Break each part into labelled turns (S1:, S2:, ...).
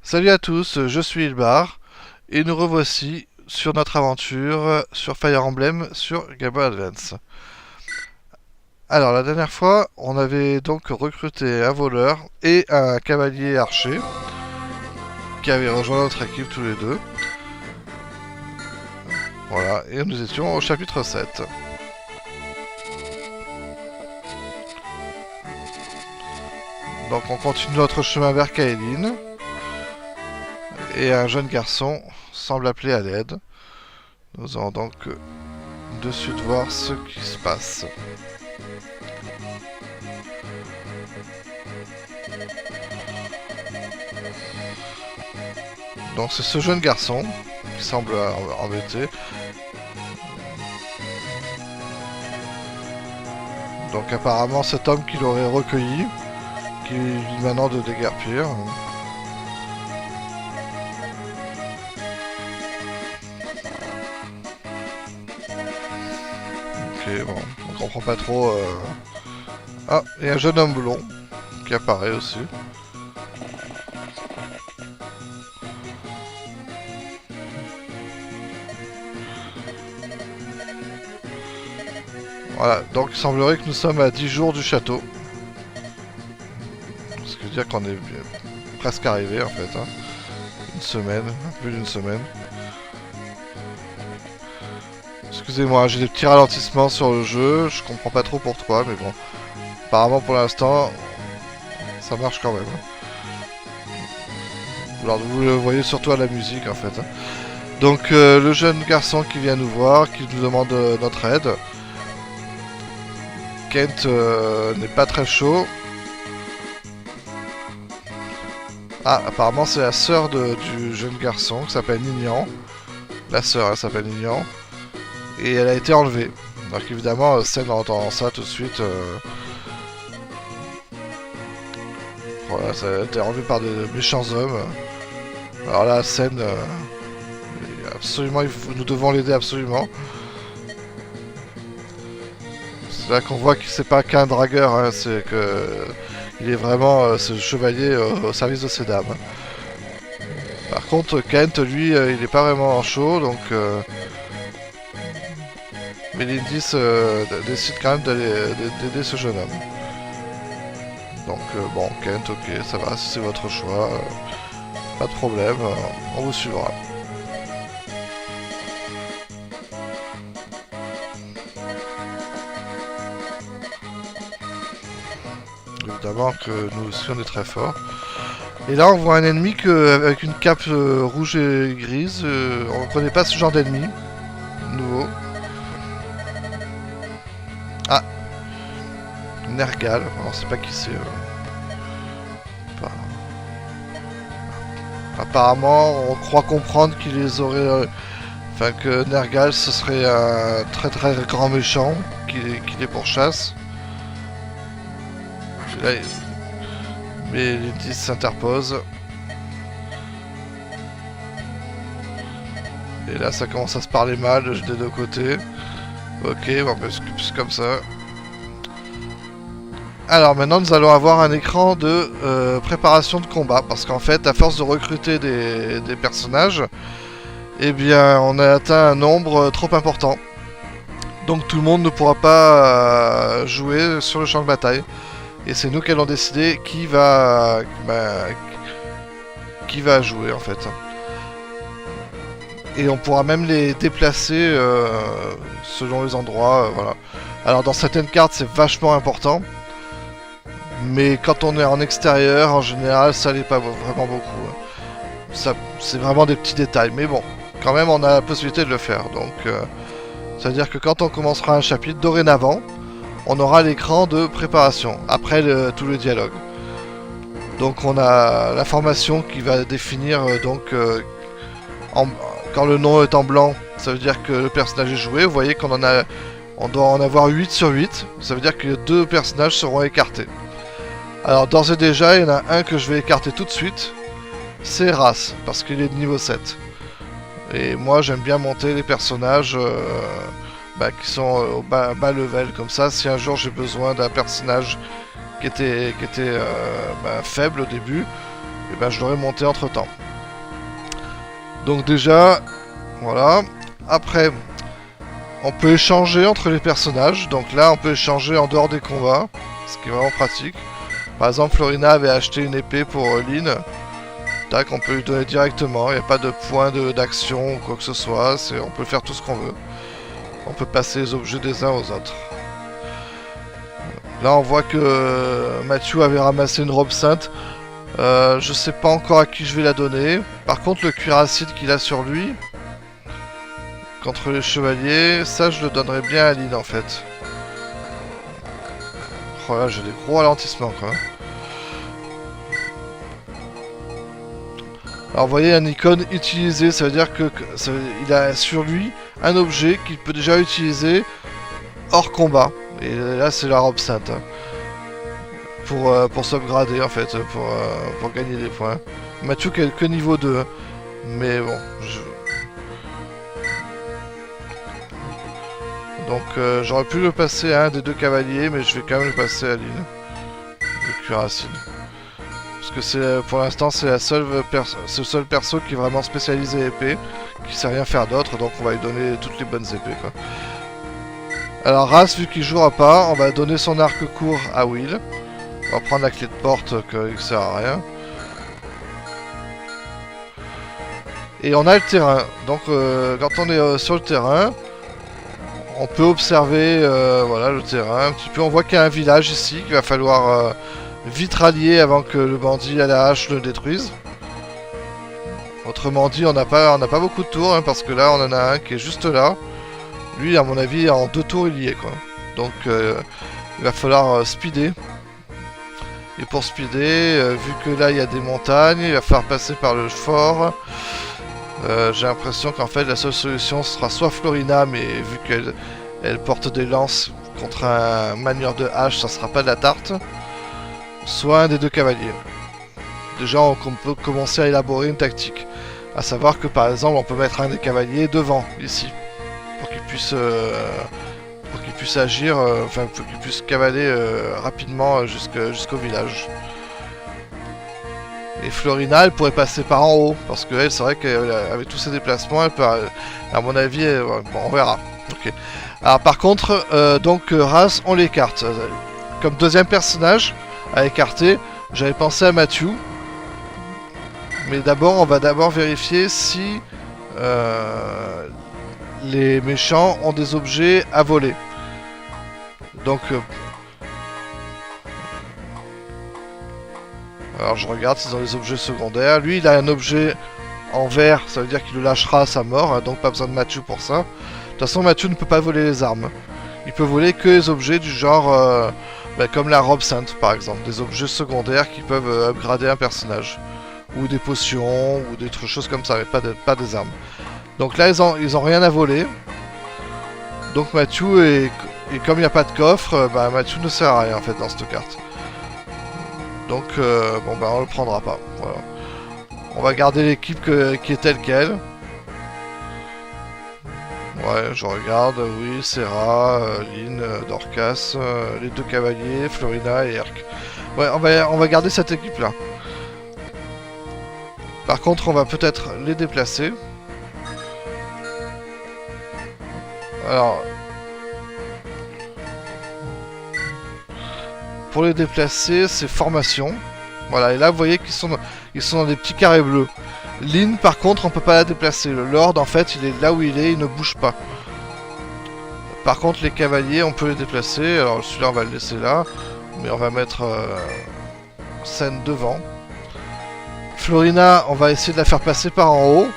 S1: Salut à tous, je suis Ilbar et nous revoici sur notre aventure sur Fire Emblem sur Game Boy Advance. Alors la dernière fois, on avait donc recruté un voleur et un cavalier archer qui avaient rejoint notre équipe tous les deux. Voilà, et nous étions au chapitre 7. Donc on continue notre chemin vers Kaelin et un jeune garçon semble appeler à l'aide. Nous allons donc de suite voir ce qui se passe. Donc c'est ce jeune garçon qui semble embêté. Donc apparemment cet homme qui l'aurait recueilli, qui lui dit maintenant de déguerpir. Ok, bon, on comprend pas trop. Ah, et un jeune homme blond qui apparaît aussi. Voilà, donc il semblerait que nous sommes à 10 jours du château. Ce qui veut dire qu'on est presque arrivé en fait. Hein. Une semaine, plus d'une semaine. Excusez-moi, j'ai des petits ralentissements sur le jeu, je comprends pas trop pourquoi, mais bon. Apparemment pour l'instant, ça marche quand même. Alors vous le voyez surtout à la musique en fait. Hein. Donc le jeune garçon qui vient nous voir, qui nous demande notre aide. Kent n'est pas très chaud. Ah, apparemment c'est la sœur du jeune garçon qui s'appelle Nignan. La sœur, elle s'appelle Nignan. Et elle a été enlevée. Donc évidemment, Sen en entendant ça tout de suite. Voilà, ça a été enlevé par des méchants hommes. Alors là, Sen, absolument, nous devons l'aider absolument. C'est là qu'on voit que c'est pas qu'un dragueur, hein, c'est que il est vraiment ce chevalier au service de ses dames. Par contre, Kent, lui, il est pas vraiment chaud, donc Melindis décide quand même d'aider ce jeune homme. Donc bon, Kent, ok, ça va, si c'est votre choix, pas de problème, on vous suivra. Évidemment que nous aussi on est très fort. Et là on voit un ennemi avec une cape rouge et grise, on ne connaît pas ce genre d'ennemi, nouveau. Ah, Nergal, on ne sait pas qui c'est. Apparemment, on croit comprendre qu'il les aurait. Enfin, que Nergal ce serait un très très grand méchant qui les pourchasse. Là, mais les 10 s'interposent. Et là, ça commence à se parler mal des deux côtés. Ok, bon, c'est comme ça. Alors maintenant nous allons avoir un écran de préparation de combat parce qu'en fait à force de recruter des personnages, eh bien on a atteint un nombre trop important. Donc tout le monde ne pourra pas jouer sur le champ de bataille. Et c'est nous qui allons décider qui va jouer en fait. Et on pourra même les déplacer selon les endroits. Voilà. Alors dans certaines cartes c'est vachement important. Mais quand on est en extérieur, en général, ça l'est pas vraiment beaucoup. C'est vraiment des petits détails. Mais bon, quand même, on a la possibilité de le faire. Donc, c'est-à-dire que quand on commencera un chapitre, dorénavant, on aura l'écran de préparation, après tout le dialogue. Donc, on a la formation qui va définir, quand le nom est en blanc, ça veut dire que le personnage est joué. Vous voyez qu'on on doit en avoir 8 sur 8. Ça veut dire que 2 personnages seront écartés. Alors d'ores et déjà, il y en a un que je vais écarter tout de suite, c'est Ras, parce qu'il est de niveau 7. Et moi j'aime bien monter les personnages qui sont au bas level, comme ça si un jour j'ai besoin d'un personnage qui était faible au début, et ben je l'aurai monté entre temps. Donc déjà, voilà. Après, on peut échanger entre les personnages. Donc là, on peut échanger en dehors des combats, ce qui est vraiment pratique. Par exemple, Florina avait acheté une épée pour Lynn. Tac, on peut lui donner directement. Il n'y a pas de point d'action ou quoi que ce soit. On peut faire tout ce qu'on veut. On peut passer les objets des uns aux autres. Là, on voit que Mathieu avait ramassé une robe sainte. Je sais pas encore à qui je vais la donner. Par contre, le cuirasside qu'il a sur lui, contre les chevaliers, ça je le donnerais bien à Lynn en fait. Oh là, j'ai des gros ralentissements quoi. Alors vous voyez un icône utilisé, ça veut dire que il a sur lui un objet qu'il peut déjà utiliser hors combat. Et là c'est la robe sainte. Hein. Pour s'upgrader en fait, pour gagner des points. Mathieu qui a que niveau 2. Mais bon, donc j'aurais pu le passer à un des deux cavaliers, mais je vais quand même le passer à Lynn. Le cuirasside. Parce que c'est pour l'instant c'est le seul perso qui est vraiment spécialisé épée, qui sait rien faire d'autre, donc on va lui donner toutes les bonnes épées quoi. Alors Ras, vu qu'il jouera pas, on va donner son arc court à Will. On va prendre la clé de porte qui sert à rien. Et on a le terrain. Donc quand on est sur le terrain, on peut observer voilà, le terrain un petit peu. On voit qu'il y a un village ici qu'il va falloir vite rallier avant que le bandit à la hache le détruise. Autrement dit, on n'a pas beaucoup de tours hein, parce que là on en a un qui est juste là. Lui, à mon avis, en 2 tours il y est quoi. Donc il va falloir speeder. Et pour speeder, vu que là il y a des montagnes, il va falloir passer par le fort. J'ai l'impression qu'en fait la seule solution sera soit Florina, mais vu qu'elle porte des lances contre un manieur de hache, ça sera pas de la tarte. Soit un des deux cavaliers. Déjà on peut commencer à élaborer une tactique. À savoir que par exemple on peut mettre un des cavaliers devant, ici. Pour qu'il puisse agir, enfin pour qu'il puisse cavaler rapidement jusqu'au village. Et Florina, elle pourrait passer par en haut, parce qu'elle, c'est vrai qu'avec tous ses déplacements, elle peut, à mon avis, bon, on verra. Ok. Alors par contre, donc Ras, on l'écarte. Comme deuxième personnage à écarter, j'avais pensé à Mathieu. Mais d'abord, on va vérifier si les méchants ont des objets à voler. Donc alors je regarde s'ils ont des objets secondaires. Lui il a un objet en vert, ça veut dire qu'il le lâchera à sa mort, hein, donc pas besoin de Mathieu pour ça. De toute façon Mathieu ne peut pas voler les armes. Il peut voler que les objets du genre comme la robe sainte par exemple. Des objets secondaires qui peuvent upgrader un personnage. Ou des potions, ou des choses comme ça, mais pas des armes. Donc là ils ont rien à voler. Donc Mathieu et comme il n'y a pas de coffre, Mathieu ne sert à rien en fait dans cette carte. Donc bon on le prendra pas. Voilà. On va garder l'équipe qui est telle quelle. Ouais, je regarde, oui, Serra, Lynn, Dorcas, les deux cavaliers, Florina et Erk. Ouais, on va garder cette équipe là. Par contre, on va peut-être les déplacer. Alors, pour les déplacer, c'est formation. Voilà, et là, vous voyez qu'ils sont dans des petits carrés bleus. Lynn, par contre, on peut pas la déplacer. Le Lord, en fait, il est là où il est, il ne bouge pas. Par contre, les cavaliers, on peut les déplacer. Alors, celui-là, on va le laisser là. Mais on va mettre Sen devant. Florina, on va essayer de la faire passer par en haut.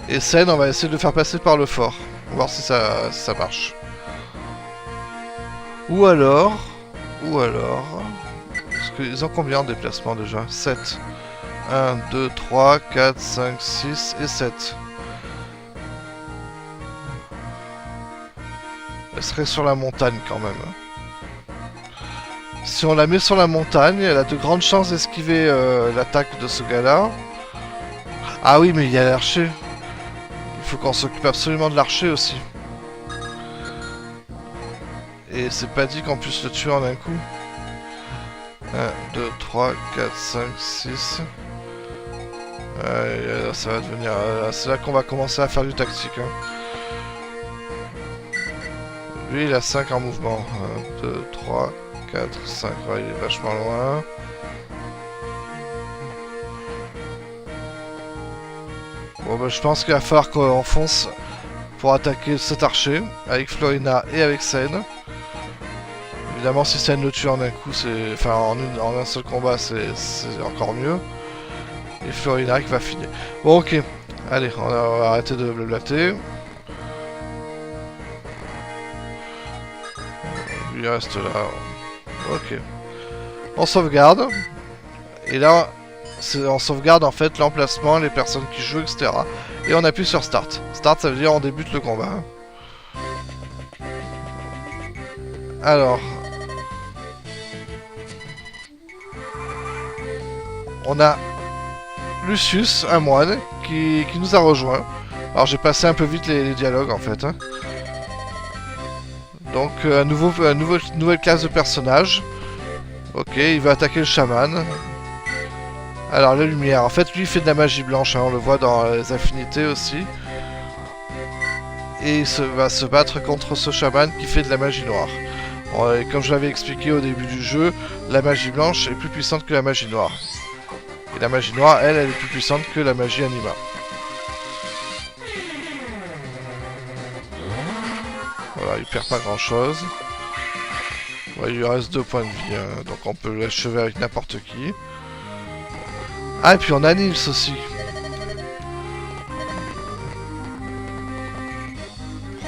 S1: Et Sen, on va essayer de le faire passer par le fort. On va voir si ça marche. Ou alors... Parce qu'ils ont combien de déplacements déjà? 7. 1, 2, 3, 4, 5, 6 et 7. Elle serait sur la montagne quand même. Si on la met sur la montagne, elle a de grandes chances d'esquiver l'attaque de ce gars-là. Ah oui, mais il y a l'archer. Il faut qu'on s'occupe absolument de l'archer aussi. Et c'est pas dit qu'on puisse le tuer en un coup. 1, 2, 3, 4, 5, 6. Ça va devenir... c'est là qu'on va commencer à faire du tactique. Hein. Lui, il a 5 en mouvement. 1, 2, 3, 4, 5. Ouais, il est vachement loin. Bon, bah, je pense qu'il va falloir qu'on fonce pour attaquer cet archer avec Florina et avec Sen. Évidemment, si Sen le tue en un coup, c'est... Enfin, en un seul combat, c'est encore mieux. Et Florina qui va finir. Bon, ok. Allez, on va arrêter de blablater. Lui, il reste là. Ok. On sauvegarde. Et là, on sauvegarde en fait l'emplacement, les personnes qui jouent, etc. Et on appuie sur Start. Start, ça veut dire on débute le combat. Alors... On a Lucius, un moine, qui nous a rejoint. Alors j'ai passé un peu vite les dialogues en fait. Hein. Donc nouvelle classe de personnage. Ok, il va attaquer le chaman. Alors la lumière, en fait lui il fait de la magie blanche, hein, on le voit dans les affinités aussi. Et il va se battre contre ce chaman qui fait de la magie noire. Et comme je l'avais expliqué au début du jeu, la magie blanche est plus puissante que la magie noire. Et la magie noire, elle est plus puissante que la magie anima. Voilà, il perd pas grand chose. Ouais, il lui reste 2 points de vie, hein, donc on peut l'achever avec n'importe qui. Ah, et puis on a Nils aussi.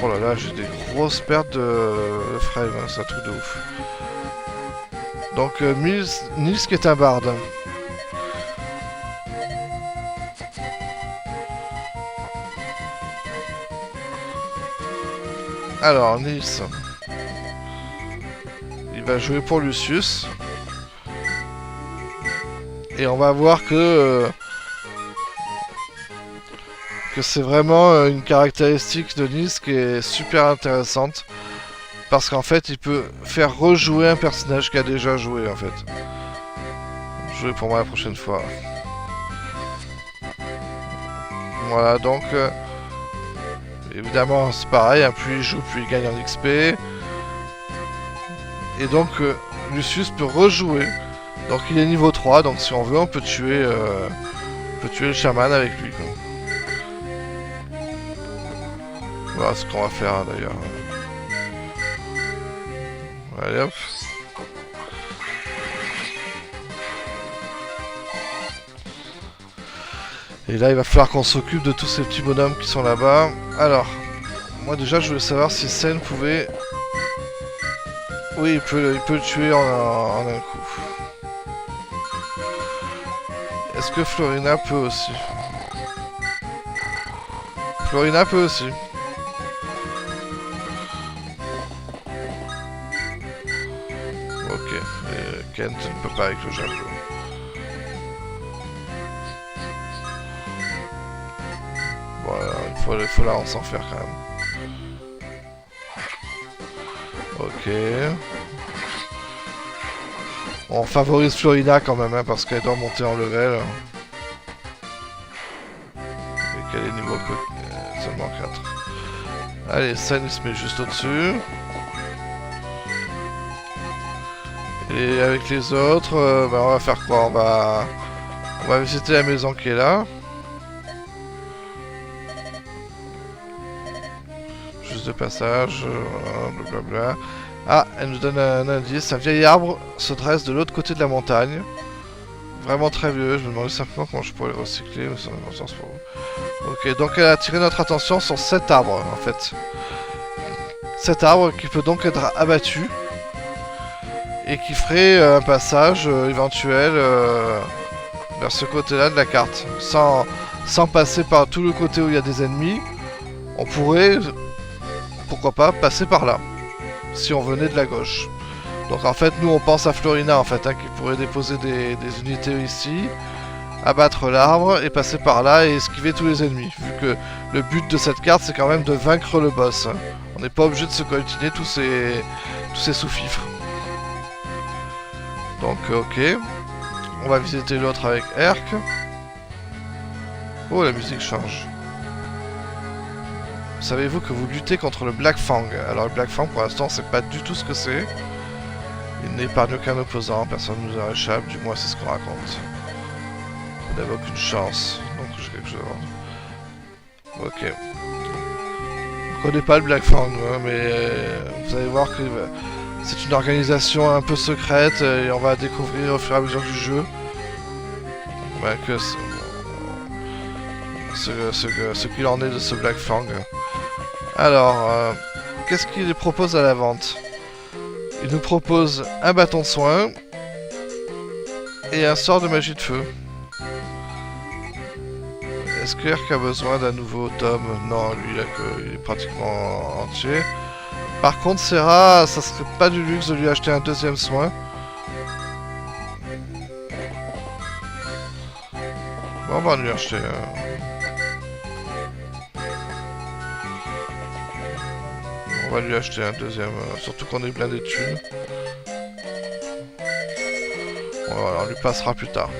S1: Oh là là, j'ai des grosses pertes de frame, hein, c'est un truc de ouf. Donc Nils qui est un barde. Alors, Nils, il va jouer pour Lucius. Et on va voir que c'est vraiment une caractéristique de Nils qui est super intéressante. Parce qu'en fait, il peut faire rejouer un personnage qui a déjà joué, en fait. Jouer pour moi la prochaine fois. Voilà, donc... évidemment, c'est pareil, hein, plus il joue, plus il gagne en XP. Et donc, Lucius peut rejouer. Donc, il est niveau 3, donc si on veut, on peut tuer le chaman avec lui. Quoi. Voilà ce qu'on va faire, hein, d'ailleurs. Allez, hop. Et là, il va falloir qu'on s'occupe de tous ces petits bonhommes qui sont là-bas. Alors, moi déjà, je voulais savoir si Sen pouvait... Oui, il peut le tuer en un coup. Est-ce que Florina peut aussi? Florina peut aussi. Ok, et Kent ne peut pas avec le javelot. Voilà, il faut là, on s'en faire quand même. Ok. On favorise Florina quand même, hein, parce qu'elle doit monter en level. Et qu'elle est niveau seulement 4. Allez, Sen il se met juste au-dessus. Et avec les autres, on va faire quoi? On va visiter la maison qui est là. Juste de passage, blablabla. Ah, elle nous donne un indice. Un vieil arbre se dresse de l'autre côté de la montagne. Vraiment très vieux. Je me demandais simplement comment je pourrais le recycler. Mais ça n'a pas de sens pour vous. Ok, donc elle a attiré notre attention sur cet arbre, en fait. Cet arbre qui peut donc être abattu. Et qui ferait un passage éventuel vers ce côté-là de la carte. Sans passer par tout le côté où il y a des ennemis. On pourrait, pourquoi pas, passer par là. Si on venait de la gauche. Donc en fait, nous on pense à Florina en fait, hein, qui pourrait déposer des unités ici, abattre l'arbre et passer par là et esquiver tous les ennemis. Vu que le but de cette carte c'est quand même de vaincre le boss. Hein. On n'est pas obligé de se coltiner tous ces sous-fifres. Donc ok. On va visiter l'autre avec Herc. Oh, la musique change. Savez-vous que vous luttez contre le Black Fang? Alors le Black Fang pour l'instant on sait pas du tout ce que c'est. Il n'épargne aucun opposant, personne ne nous en échappe, du moins c'est ce qu'on raconte. Vous n'avez aucune chance, donc j'ai quelque chose à vendre. Ok. On connaît pas le Black Fang, hein, mais vous allez voir que c'est une organisation un peu secrète et on va découvrir au fur et à mesure du jeu que ce qu'il en est de ce Black Fang. Alors, qu'est-ce qu'il propose à la vente? Il nous propose un bâton de soin et un sort de magie de feu. Est-ce que Herc a besoin d'un nouveau tome? Non, lui il est pratiquement entier. Par contre, Serra, ça serait pas du luxe de lui acheter un deuxième soin. Bon, on va lui acheter un. On va lui acheter un deuxième, surtout qu'on est blindé de thunes. Voilà, on lui passera plus tard.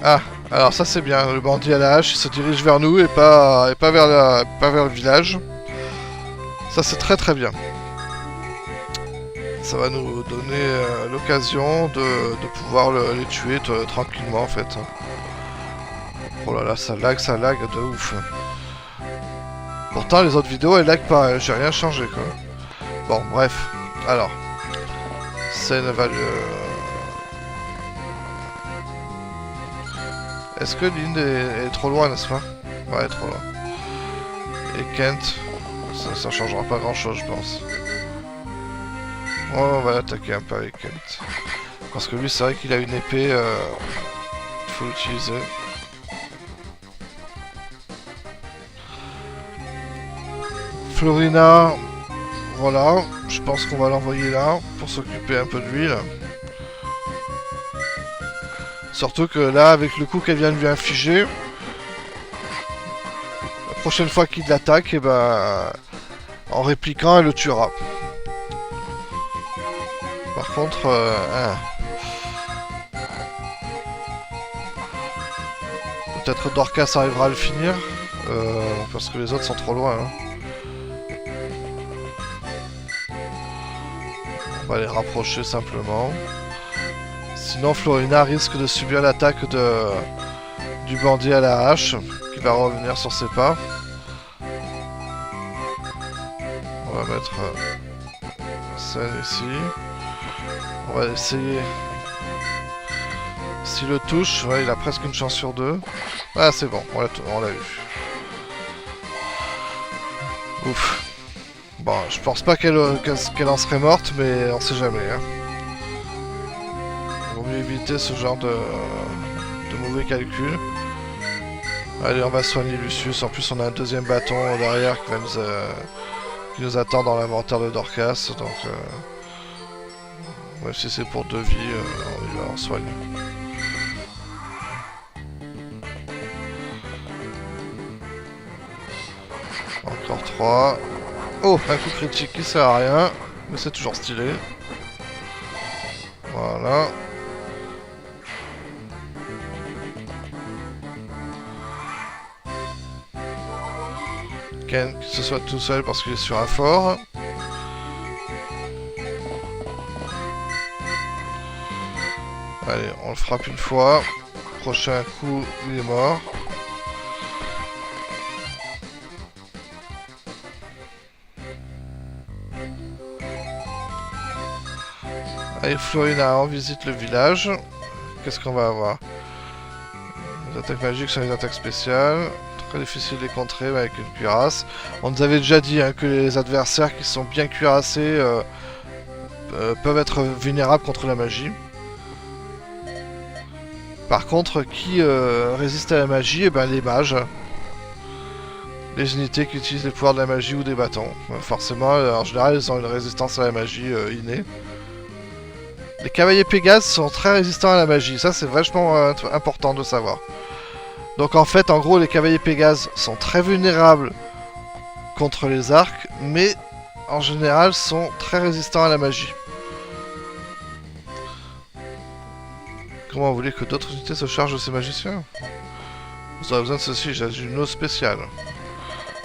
S1: Ah, alors ça c'est bien, le bandit à la hache il se dirige vers nous et pas vers le village. Ça c'est très très bien. Ça va nous donner l'occasion de pouvoir les tuer tranquillement en fait. Oh là là, ça lag de ouf. Pourtant les autres vidéos elles lag pas, hein, j'ai rien changé quoi. Bon bref, alors. Scène va Est-ce que Lynn est trop loin, n'est-ce pas? Ouais, elle est trop loin. Et Kent, ça changera pas grand-chose, je pense. Oh, on va l'attaquer un peu avec Kent. Parce que lui, c'est vrai qu'il a une épée, il faut l'utiliser. Florina, voilà, je pense qu'on va l'envoyer là, pour s'occuper un peu de lui, là. Surtout que là, avec le coup qu'elle vient de lui infliger, la prochaine fois qu'il l'attaque, et ben, en répliquant, elle le tuera. Par contre, peut-être Dorcas arrivera à le finir, parce que les autres sont trop loin. Hein. On va les rapprocher simplement. Sinon, Florina risque de subir l'attaque du bandit à la hache, qui va revenir sur ses pas. On va mettre scène ici. On va essayer. S'il le touche, ouais, il a presque une chance sur deux. Ah, c'est bon, on l'a eu. Ouf. Bon, je pense pas qu'elle en serait morte, mais on sait jamais. Hein. Vaut mieux éviter ce genre de mauvais calculs. Allez, on va soigner Lucius. En plus, on a un deuxième bâton derrière qui nous attend dans l'inventaire de Dorcas. Donc, même si c'est pour 2 vies, on y va, on soigne. Encore 3. Oh, un coup critique qui sert à rien, mais c'est toujours stylé. Voilà. Ken qui se soit tout seul parce qu'il est sur un fort. Allez, on le frappe une fois. Prochain coup, il est mort. Allez, Florina, on visite le village. Qu'est-ce qu'on va avoir? Les attaques magiques sont les attaques spéciales. Très difficile de les contrer avec une cuirasse. On nous avait déjà dit hein, que les adversaires qui sont bien cuirassés peuvent être vulnérables contre la magie. Par contre, qui résiste à la magie? Eh ben, les mages. Les unités qui utilisent les pouvoirs de la magie ou des bâtons. Forcément, en général, ils ont une résistance à la magie innée. Les cavaliers Pégase sont très résistants à la magie, ça c'est vachement important de savoir. Donc en fait, en gros, les cavaliers Pégase sont très vulnérables contre les arcs, mais en général, sont très résistants à la magie. Comment vous voulez que d'autres unités se chargent de ces magiciens? Vous aurez besoin de ceci, j'ai une eau spéciale.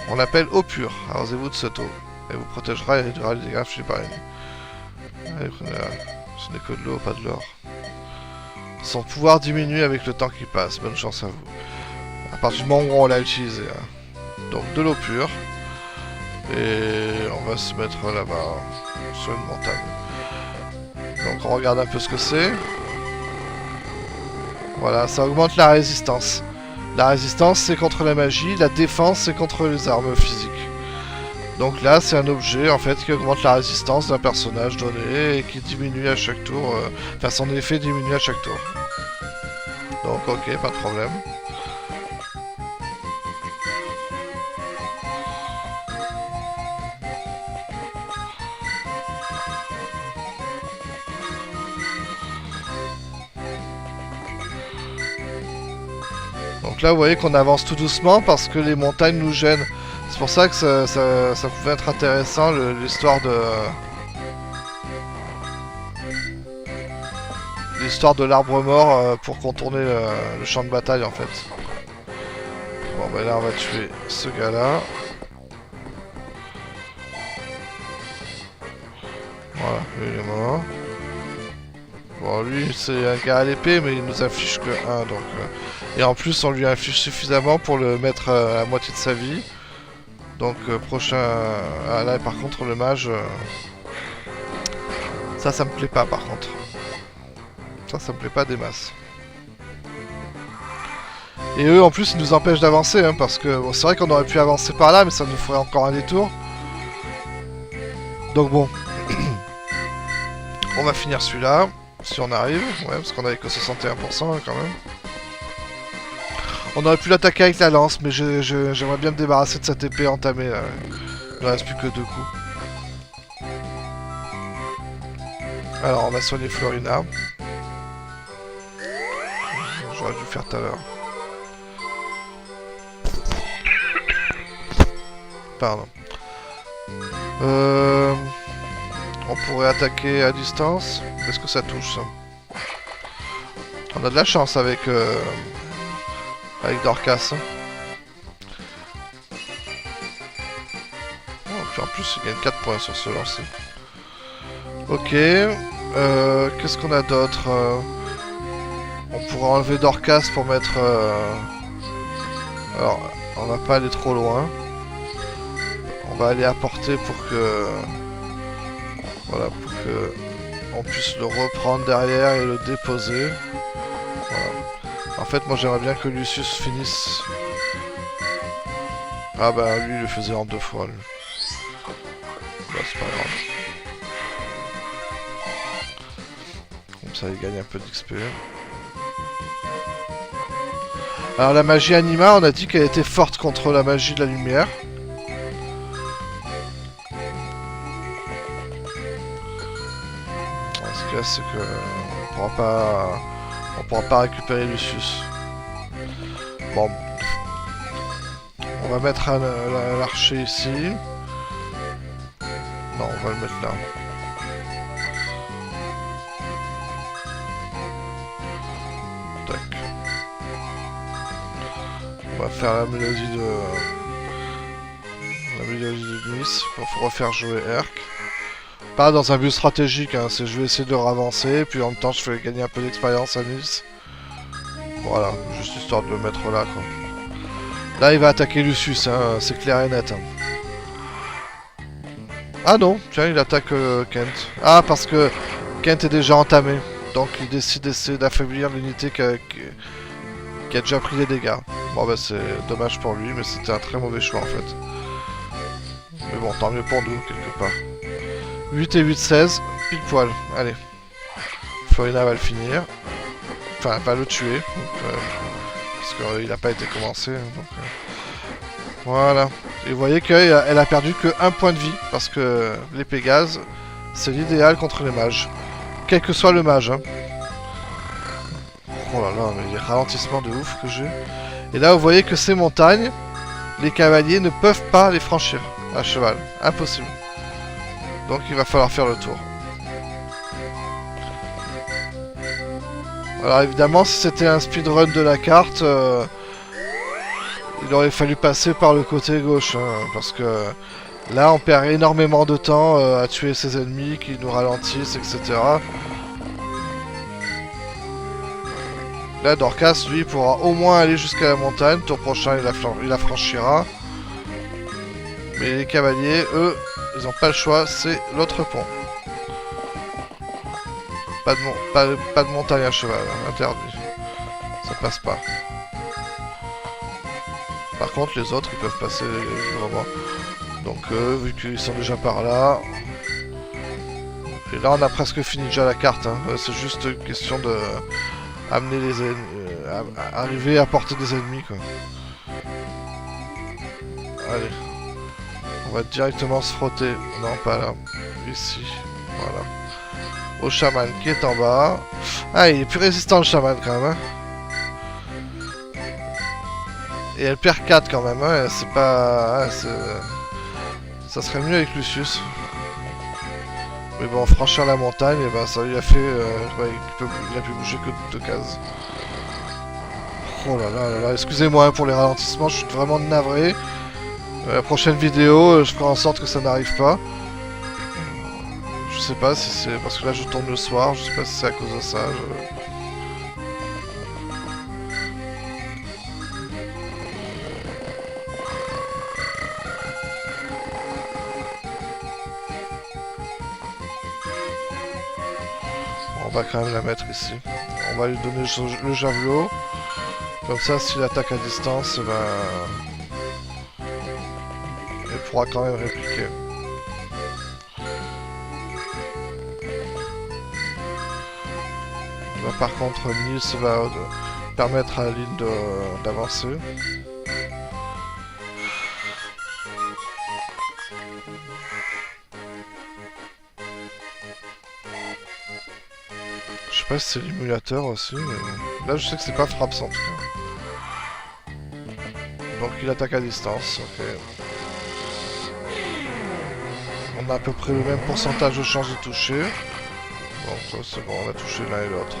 S1: On l'appelle eau pure. Arrosez-vous de cette eau. Elle vous protégera et réduira les dégâts infligés par l'ennemi. Allez, prenez-la. Ce n'est que de l'eau, pas de l'or. Son pouvoir diminue avec le temps qui passe. Bonne chance à vous. À partir du moment où on l'a utilisé. Hein. Donc de l'eau pure. Et on va se mettre là-bas, sur une montagne. Donc on regarde un peu ce que c'est. Voilà, ça augmente la résistance. La résistance, c'est contre la magie. La défense, c'est contre les armes physiques. Donc là, c'est un objet, en fait, qui augmente la résistance d'un personnage donné et qui diminue à chaque tour. Enfin, son effet diminue à chaque tour. Donc, ok, pas de problème. Donc là, vous voyez qu'on avance tout doucement parce que les montagnes nous gênent. C'est pour ça que ça pouvait être intéressant, l'histoire de... L'histoire de l'arbre mort pour contourner le champ de bataille, en fait. Bon, ben là, on va tuer ce gars-là. Voilà, lui, il est mort. Bon, lui, c'est un gars à l'épée, mais il nous inflige que 1, donc... Et en plus, on lui inflige suffisamment pour le mettre à la moitié de sa vie. Donc, prochain... Ah, là, par contre, le mage... Ça me plaît pas, par contre. Ça me plaît pas des masses. Et eux, en plus, ils nous empêchent d'avancer, hein, parce que... Bon, c'est vrai qu'on aurait pu avancer par là, mais ça nous ferait encore un détour. Donc, bon. On va finir celui-là. Si on arrive, ouais, parce qu'on avait que 61% hein, quand même. On aurait pu l'attaquer avec la lance, mais j'aimerais bien me débarrasser de cette épée entamée. Là. Il ne reste plus que 2 coups. Alors, on va soigner Florina. J'aurais dû faire tout à l'heure. Pardon. On pourrait attaquer à distance. Est-ce que ça touche ça? On a de la chance avec Dorcas. Oh, puis en plus il gagne 4 points sur ce lancer. Ok. Qu'est-ce qu'on a d'autre? On pourrait enlever Dorcas pour mettre... Alors, on va pas aller trop loin. On va aller à portée pour que... Voilà, pour que on puisse le reprendre derrière et le déposer. Voilà. En fait, moi j'aimerais bien que Lucius finisse. Ah bah lui il le faisait en 2 fois. Lui. Bah c'est pas grave. Comme ça il gagne un peu d'XP. Alors la magie anima, on a dit qu'elle était forte contre la magie de la lumière. C'est que on pourra pas récupérer Lucius. Bon, on va mettre l'archer ici. Non, on va le mettre là. Tac. On va faire la mélodie de Nice pour refaire jouer Herc. Pas dans un but stratégique, hein, c'est je vais essayer de ravancer, puis en même temps je fais gagner un peu d'expérience à Nice. Voilà, juste histoire de le mettre là quoi. Là il va attaquer Lucius, hein, c'est clair et net. Hein. Ah non, tiens il attaque Kent. Ah parce que Kent est déjà entamé, donc il décide d'essayer d'affaiblir l'unité qui a déjà pris des dégâts. Bon bah c'est dommage pour lui, mais c'était un très mauvais choix en fait. Mais bon, tant mieux pour nous quelque part. 8 et 8, 16, pile poil. Allez. Florina va le finir. Enfin, va le tuer. Donc, parce qu'il n'a pas été commencé. Donc, voilà. Et vous voyez qu'elle a perdu que 1 point de vie. Parce que les Pégases, c'est l'idéal contre les mages. Quel que soit le mage. Hein. Oh là là, mais les ralentissements de ouf que j'ai. Et là, vous voyez que ces montagnes, les cavaliers ne peuvent pas les franchir à cheval. Impossible. Donc il va falloir faire le tour. Alors évidemment, si c'était un speedrun de la carte, il aurait fallu passer par le côté gauche, hein, parce que là on perd énormément de temps à tuer ses ennemis qui nous ralentissent, etc. Là Dorcas, lui, pourra au moins aller jusqu'à la montagne. Tour prochain, il la franchira. Mais les cavaliers, eux, ils n'ont pas le choix, c'est l'autre pont. Pas de montagne à cheval, hein, interdit. Ça passe pas. Par contre, les autres, ils peuvent passer librement. Donc, vu qu'ils sont déjà par là... Et là, on a presque fini déjà la carte. Hein. C'est juste une question de... amener les ennemis... arriver à portée des ennemis, quoi. Allez. On va directement se frotter. Non, pas là. Ici. Voilà. Au chaman qui est en bas. Ah, il est plus résistant le chaman quand même. Hein. Et elle perd 4 quand même. Hein. C'est pas... ça serait mieux avec Lucius. Mais bon, franchir la montagne, et ben, ça lui a fait... il a pu bouger que 2 cases. Oh là là là là. Excusez-moi hein, pour les ralentissements. Je suis vraiment navré. La prochaine vidéo, je ferai en sorte que ça n'arrive pas. Je sais pas si c'est parce que là je tourne le soir, je sais pas si c'est à cause de ça. On va quand même la mettre ici. On va lui donner le javelot. Comme ça, s'il attaque à distance, ben... elle pourra quand même répliquer. Là, par contre, Nils va permettre à la ligne d'avancer. Je sais pas si c'est l'émulateur aussi, mais là je sais que c'est pas frappe en tout cas. Donc il attaque à distance, ok. On a à peu près le même pourcentage de chance de toucher. Donc c'est bon, on a touché l'un et l'autre.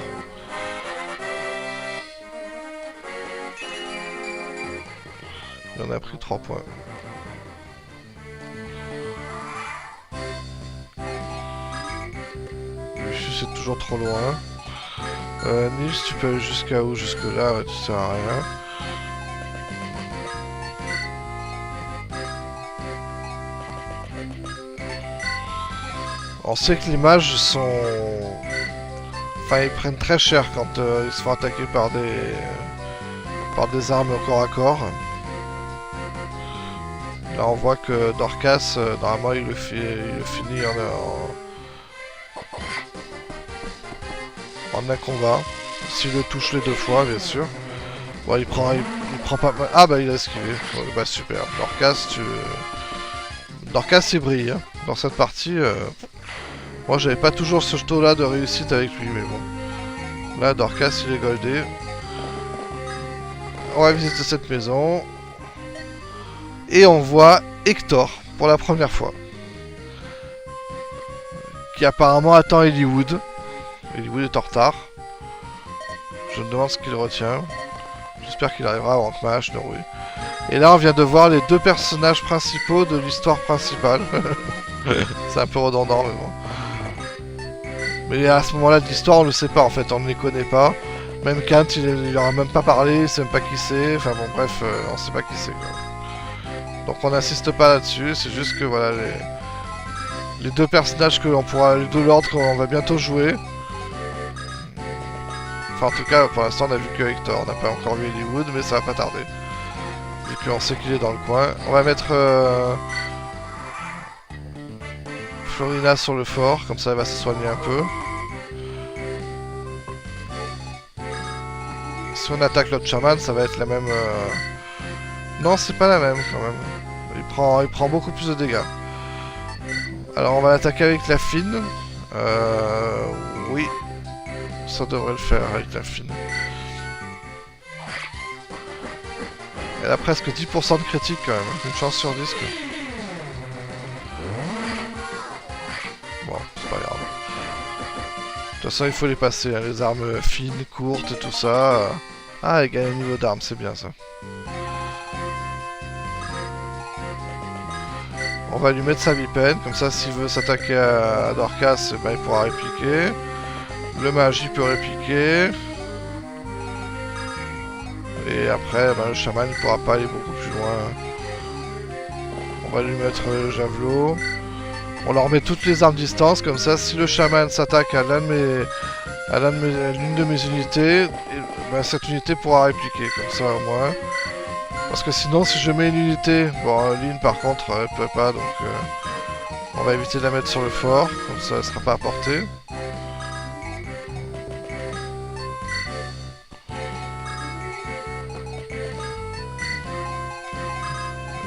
S1: Et on a pris 3 points. Lucius c'est toujours trop loin. Nils, tu peux aller jusqu'à où? Jusque là, ouais, tu sers à rien. On sait que les mages sont... Enfin, ils prennent très cher quand ils se font attaquer par des armes au corps à corps. Là, on voit que Dorcas, normalement, il le finit en un combat. S'il le touche les 2 fois, bien sûr. Bon, il prend pas mal... Ah, bah, il a esquivé. Bon, bah, super. Dorcas, il brille. Hein. Dans cette partie... Moi, j'avais pas toujours ce taux-là de réussite avec lui, mais bon. Là, Dorcas, il est goldé. On va visiter cette maison. Et on voit Hector, pour la première fois. Qui apparemment attend Eliwood. Eliwood est en retard. Je me demande ce qu'il retient. J'espère qu'il arrivera avant que Mahash ne rouille. Et là, on vient de voir les 2 personnages principaux de l'histoire principale. C'est un peu redondant, mais bon. Mais à ce moment-là de l'histoire, on ne le sait pas en fait, on ne les connaît pas. Même Kant, il leur a même pas parlé, il sait même pas qui c'est. Enfin bon, bref, on sait pas qui c'est. Donc on n'insiste pas là-dessus, c'est juste que voilà, les 2 personnages que l'on pourra, les 2 lords qu'on va bientôt jouer. Enfin en tout cas, pour l'instant, on a vu que Hector, on n'a pas encore vu Eliwood, mais ça va pas tarder. Vu qu'on sait qu'il est dans le coin. On va mettre... Florina sur le fort, comme ça elle va se soigner un peu. Si on attaque l'autre chaman, ça va être la même... Non, c'est pas la même quand même. Il prend beaucoup plus de dégâts. Alors on va l'attaquer avec la fine. Oui. Ça devrait le faire avec la fine. Elle a presque 10% de critique quand même. Une chance sur 10 quoi. toute façon, il faut les passer, hein, les armes fines, courtes, tout ça. Ah, il gagne un niveau d'armes, c'est bien ça. On va lui mettre sa vipène, comme ça, s'il veut s'attaquer à Dorcas, ben, il pourra répliquer. Le mage, il peut répliquer. Et après, ben, le chaman, il pourra pas aller beaucoup plus loin. On va lui mettre le javelot. On leur met toutes les armes distance, comme ça, si le chaman s'attaque à l'une de mes unités, ben, cette unité pourra répliquer, comme ça au moins. Parce que sinon, si je mets une unité... Bon, Lynn, par contre, elle peut pas, donc... on va éviter de la mettre sur le fort, comme ça, elle sera pas à portée.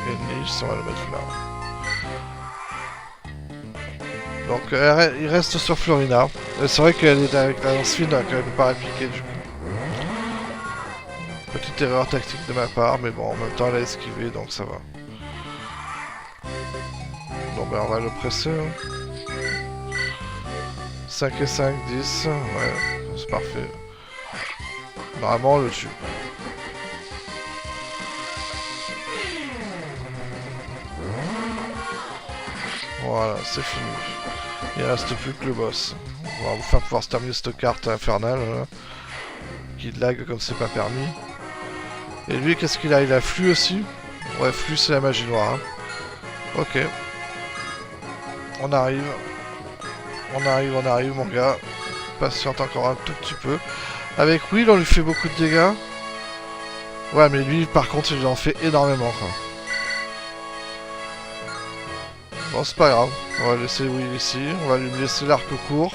S1: Et niche, on va le mettre là. Donc, il reste sur Florina. C'est vrai qu'elle est avec la lance fine, elle ne peut pas répliquer, du coup. Petite erreur tactique de ma part, mais bon, en même temps, elle a esquivé, donc ça va. Bon, ben, on va le presser. Hein. 5 et 5, 10. Ouais, c'est parfait. Normalement, on le tue. Voilà, c'est fini. Il ne reste plus que le boss. On va vous faire pouvoir se terminer cette carte infernale. Là, qui lag comme c'est pas permis. Et lui, qu'est-ce qu'il a? Il a flux aussi. Ouais, flux, c'est la magie noire. Hein. Ok. On arrive. On arrive, mon gars. Patiente encore un tout petit peu. Avec Will, on lui fait beaucoup de dégâts. Ouais, mais lui, par contre, il en fait énormément, quoi. Bon, c'est pas grave. On va laisser Will ici. On va lui laisser l'arc court.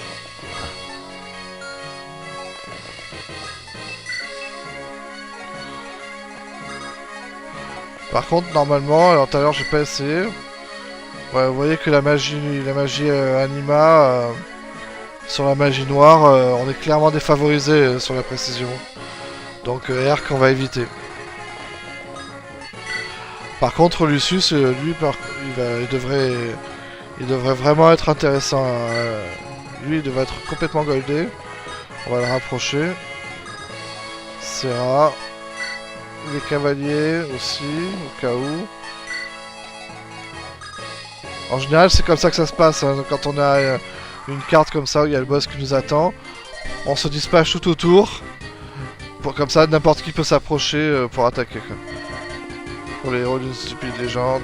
S1: Par contre, normalement, alors tout à l'heure, j'ai pas essayé. Ouais, vous voyez que la magie anima, sur la magie noire, on est clairement défavorisé sur la précision. Donc, R qu'on va éviter. Par contre, Lucius, lui, il devrait vraiment être intéressant. Lui, il devrait être complètement goldé. On va le rapprocher. Serra. Les cavaliers aussi, au cas où. En général, c'est comme ça que ça se passe. Hein. Quand on a une carte comme ça où il y a le boss qui nous attend, on se dispatche tout autour. Comme ça, n'importe qui peut s'approcher pour attaquer. Quoi. Pour les héros d'une stupide légende,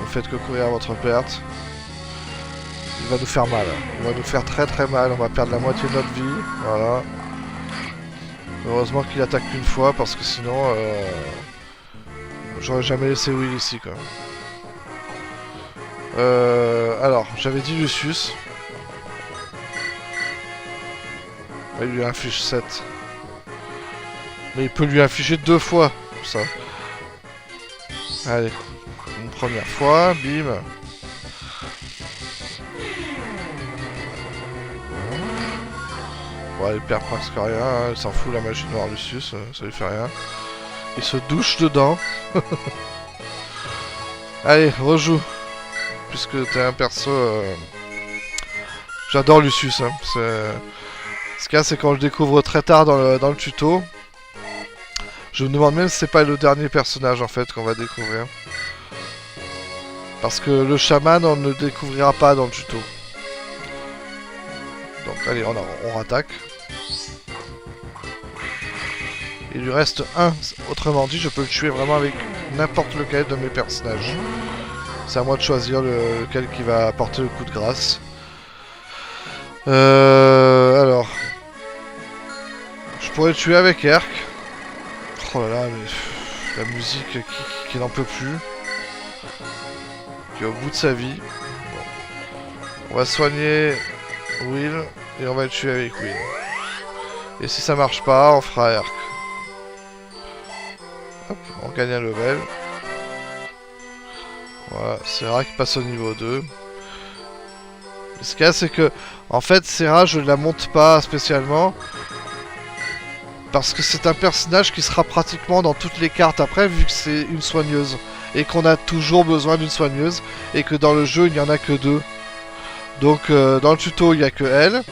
S1: vous faites que courir à votre perte. Il va nous faire mal. Il va nous faire très très mal. On va perdre la moitié de notre vie. Voilà. Heureusement qu'il attaque qu'une fois parce que sinon j'aurais jamais laissé Will ici quoi. Alors j'avais dit Lucius. Il lui inflige 7. Mais il peut lui infliger 2 fois ça. Allez. Une première fois, bim. Ouais, il perd presque rien, hein. Il s'en fout la magie noire Lucius, ça lui fait rien. Il se douche dedans. Allez, rejoue. Puisque t'es un perso... J'adore Lucius. Hein. Ce qu'il y a, c'est qu'on le découvre très tard dans le tuto. Je me demande même si c'est pas le dernier personnage en fait qu'on va découvrir. Parce que le chaman, on ne le découvrira pas dans le tuto. Donc allez, on rattaque. Il lui reste un. Autrement dit, je peux le tuer vraiment avec n'importe lequel de mes personnages. C'est à moi de choisir lequel qui va apporter le coup de grâce. Alors... Je pourrais le tuer avec Erk. Oh là là, mais... La musique qui n'en peut plus. Qui est au bout de sa vie. Bon. On va soigner Will. Et on va le tuer avec Will. Et si ça marche pas, on fera Erk. Hop, on gagne un level. Voilà, Serra qui passe au niveau 2. Ce qu'il y a, c'est que, en fait, Serra, je ne la monte pas spécialement. Parce que c'est un personnage qui sera pratiquement dans toutes les cartes après, vu que c'est une soigneuse. Et qu'on a toujours besoin d'une soigneuse. Et que dans le jeu, il n'y en a que 2. Donc dans le tuto il n'y a que elle.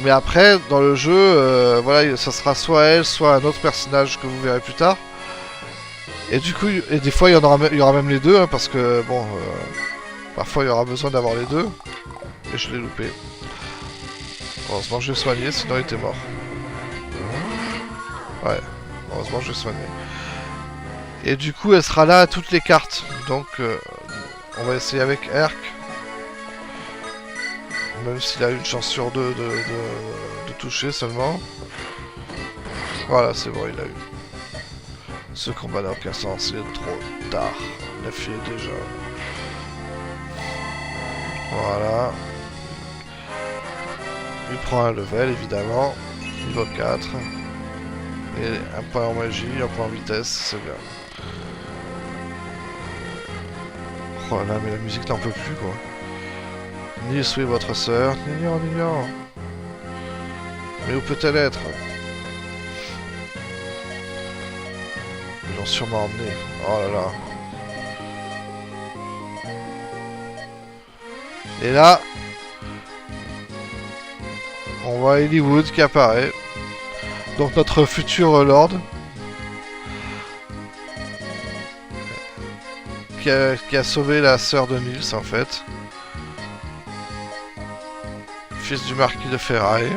S1: Mais après dans le jeu, voilà, ça sera soit elle, soit un autre personnage que vous verrez plus tard. Et du coup, et des fois il y aura même les deux, hein, parce que bon, parfois il y aura besoin d'avoir les deux. Et je l'ai loupé. Heureusement je l'ai soigné, sinon il était mort. Ouais, heureusement je l'ai soigné. Et du coup elle sera là à toutes les cartes. Donc on va essayer avec Herc. Même s'il a une chance sur deux de toucher seulement. Voilà, c'est bon, il a eu. Ce combat n'a aucun sens, il est trop tard. La fille est déjà... Voilà. Il prend un level, évidemment. Niveau 4. Et un point en magie, un point en vitesse, c'est bien. Oh là, mais la musique n'en peut plus, quoi. Nice, oui, votre sœur. Nignon, nignon. Mais où peut-elle être? Ils l'ont sûrement emmené. Oh là là. Et là, on voit Hollywood qui apparaît. Donc notre futur Lord. Qui a sauvé la sœur de Nils en fait. Fils du marquis de Ferraille.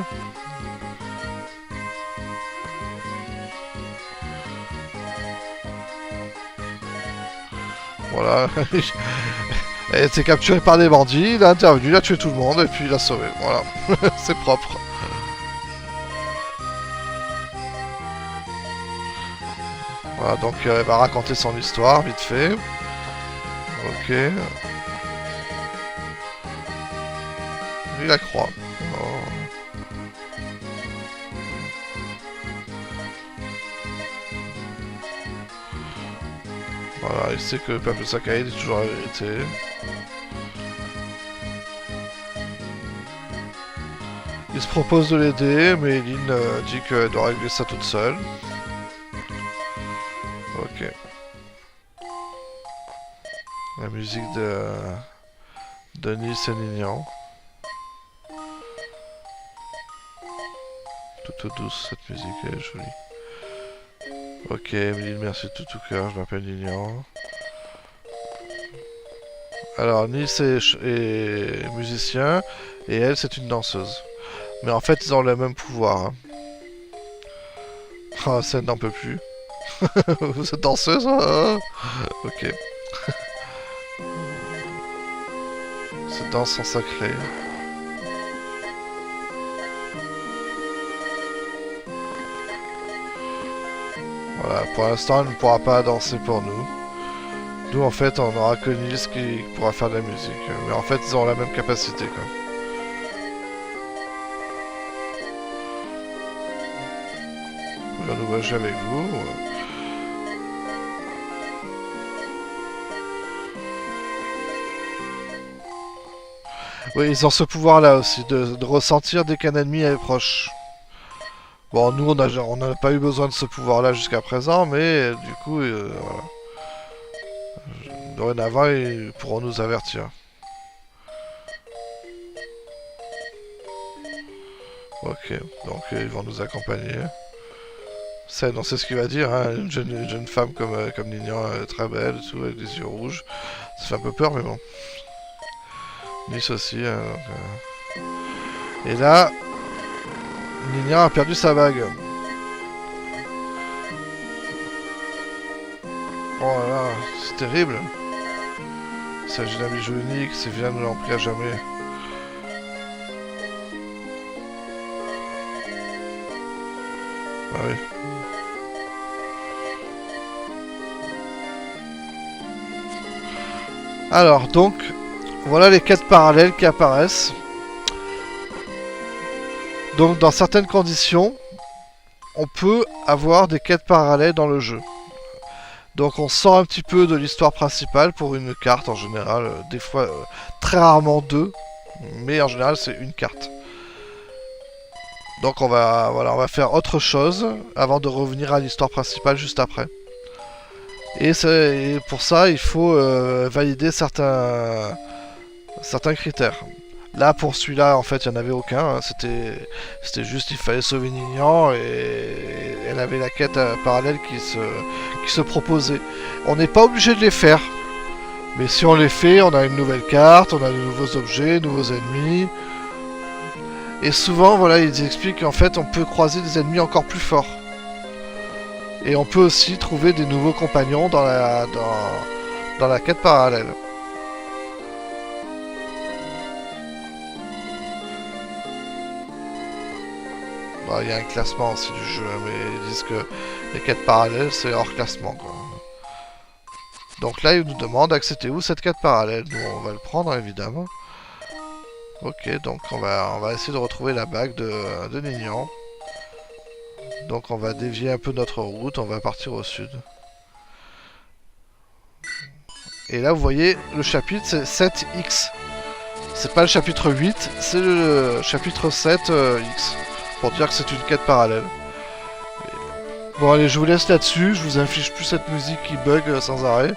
S1: Voilà. Elle a été capturée par des bandits, il a intervenu, il a tué tout le monde et puis il a sauvé. Voilà. C'est propre. Voilà, donc elle va raconter son histoire vite fait. Ok. Il la croit. Oh. Voilà, il sait que le peuple Sakai dit toujours la vérité. Il se propose de l'aider, mais Eileen dit qu'elle doit régler ça toute seule. Ok. La musique de Nils et Nignan. Toute douce cette musique, elle est jolie. Ok, Eileen, merci de tout cœur, je m'appelle Nignan. Alors, Nils est musicien, et elle, c'est une danseuse. Mais en fait, ils ont le même pouvoir. Hein. Oh, ça n'en peut plus. Vous êtes danseuse hein. Ok. Ces danses sont sacrées. Voilà, pour l'instant, elle ne pourra pas danser pour nous. Nous, en fait, on aura que Nils qui pourra faire de la musique. Mais en fait, ils ont la même capacité, quoi. Je vais nous voyager avec vous. Oui, ils ont ce pouvoir-là aussi, de ressentir dès qu'un ennemi est proche. Bon, nous, on n'a pas eu besoin de ce pouvoir-là jusqu'à présent, mais du coup, voilà. Dorénavant, ils pourront nous avertir. Ok, donc ils vont nous accompagner. Ça, non, c'est ce qu'il va dire, hein. Une jeune femme comme Nignan, très belle, tout, avec des yeux rouges. Ça fait un peu peur, mais bon. Nice aussi, hein, donc, Et là, Nignan a perdu sa bague. Oh là là, c'est terrible. Il s'agit d'un bijou unique, ces vilains ne l'ont pris à jamais. Ah oui. Alors, donc, voilà les quêtes parallèles qui apparaissent. Donc, dans certaines conditions, on peut avoir des quêtes parallèles dans le jeu. Donc, on sort un petit peu de l'histoire principale pour une carte en général. Des fois, très rarement deux, mais en général, c'est une carte. Donc, on va faire autre chose avant de revenir à l'histoire principale juste après. Et pour ça, il faut valider certains critères. Là, pour celui-là, en fait, il n'y en avait aucun. Hein. C'était juste, il fallait sauver Nignan et elle avait la quête parallèle qui se proposait. On n'est pas obligé de les faire. Mais si on les fait, on a une nouvelle carte, on a de nouveaux objets, nouveaux ennemis. Et souvent, voilà, ils expliquent qu'en fait, on peut croiser des ennemis encore plus forts. Et on peut aussi trouver des nouveaux compagnons dans la quête parallèle. Bon, il y a un classement aussi du jeu, mais ils disent que les quêtes parallèles, c'est hors classement, quoi. Donc là, il nous demande acceptez où cette quête parallèle. Nous, on va le prendre, évidemment. Ok, donc on va essayer de retrouver la bague de Nignan. Donc on va dévier un peu notre route, on va partir au sud. Et là, vous voyez, le chapitre, c'est 7X. C'est pas le chapitre 8, c'est le chapitre 7X. Pour dire que c'est une quête parallèle. Bon, allez, je vous laisse là-dessus. Je vous inflige plus cette musique qui bug sans arrêt.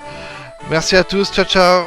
S1: Merci à tous, ciao ciao.